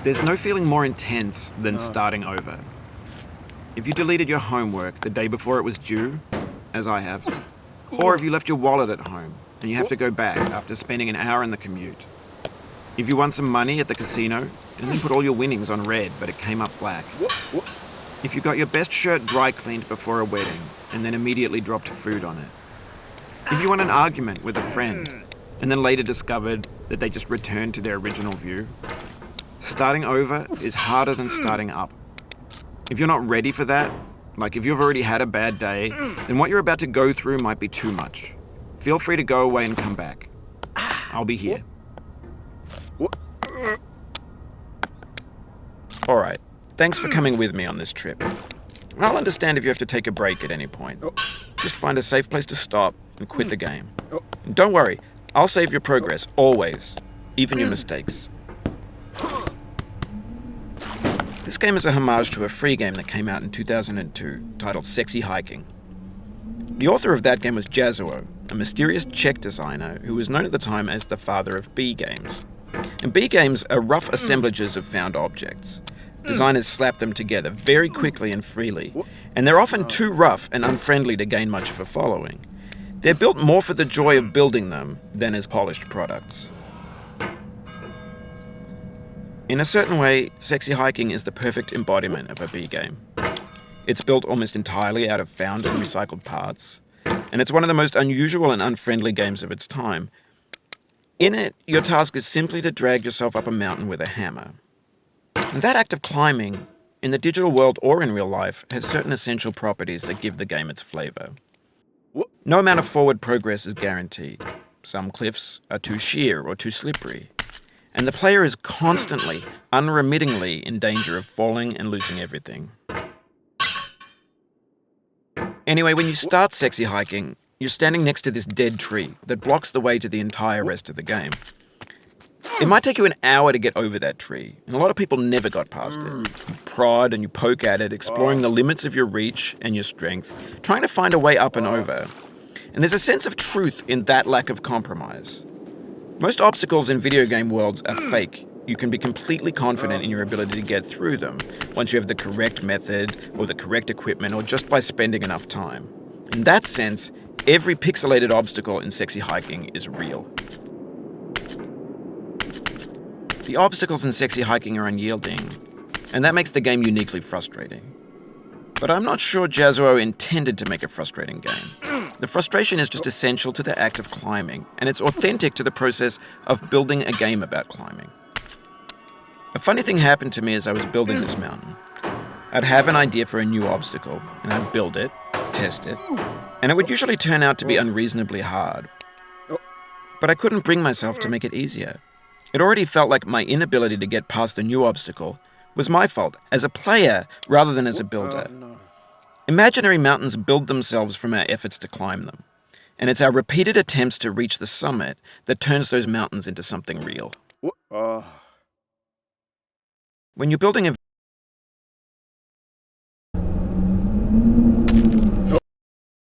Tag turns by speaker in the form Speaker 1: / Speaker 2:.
Speaker 1: There's no feeling more intense than starting over. If you deleted your homework the day before it was due, as I have, or if you left your wallet at home and you have to go back after spending an hour in the commute. If you won some money at the casino and then put all your winnings on red but it came up black. If you got your best shirt dry cleaned before a wedding and then immediately dropped food on it. If you won an argument with a friend and then later discovered that they just returned to their original view. Starting over is harder than starting up. If you're not ready for that, like if you've already had a bad day, then what you're about to go through might be too much. Feel free to go away and come back. I'll be here. Alright, thanks for coming with me on this trip. I'll understand if you have to take a break at any point. Just find a safe place to stop and quit the game. And don't worry, I'll save your progress, always, even your mistakes. This game is a homage to a free game that came out in 2002, titled Sexy Hiking. The author of that game was Jazzuo, a mysterious Czech designer who was known at the time as the father of B games. And B games are rough assemblages of found objects. Designers slap them together very quickly and freely, and they're often too rough and unfriendly to gain much of a following. They're built more for the joy of building them than as polished products. In a certain way, Sexy Hiking is the perfect embodiment of a B game. It's built almost entirely out of found and recycled parts, and it's one of the most unusual and unfriendly games of its time. In it, your task is simply to drag yourself up a mountain with a hammer. And that act of climbing, in the digital world or in real life, has certain essential properties that give the game its flavor. No amount of forward progress is guaranteed. Some cliffs are too sheer or too slippery. And the player is constantly, unremittingly in danger of falling and losing everything. Anyway, when you start Sexy Hiking, you're standing next to this dead tree that blocks the way to the entire rest of the game. It might take you an hour to get over that tree, and a lot of people never got past it. You prod and you poke at it, exploring the limits of your reach and your strength, trying to find a way up and over. And there's a sense of truth in that lack of compromise. Most obstacles in video game worlds are fake. You can be completely confident in your ability to get through them once you have the correct method or the correct equipment or just by spending enough time. In that sense, every pixelated obstacle in Sexy Hiking is real. The obstacles in Sexy Hiking are unyielding, and that makes the game uniquely frustrating. But I'm not sure Jazzuo intended to make a frustrating game. The frustration is just essential to the act of climbing, and it's authentic to the process of building a game about climbing. A funny thing happened to me as I was building this mountain. I'd have an idea for a new obstacle, and I'd build it, test it, and it would usually turn out to be unreasonably hard. But I couldn't bring myself to make it easier. It already felt like my inability to get past the new obstacle was my fault, as a player rather than as a builder. Imaginary mountains build themselves from our efforts to climb them, and it's our repeated attempts to reach the summit that turns those mountains into something real. When you're building a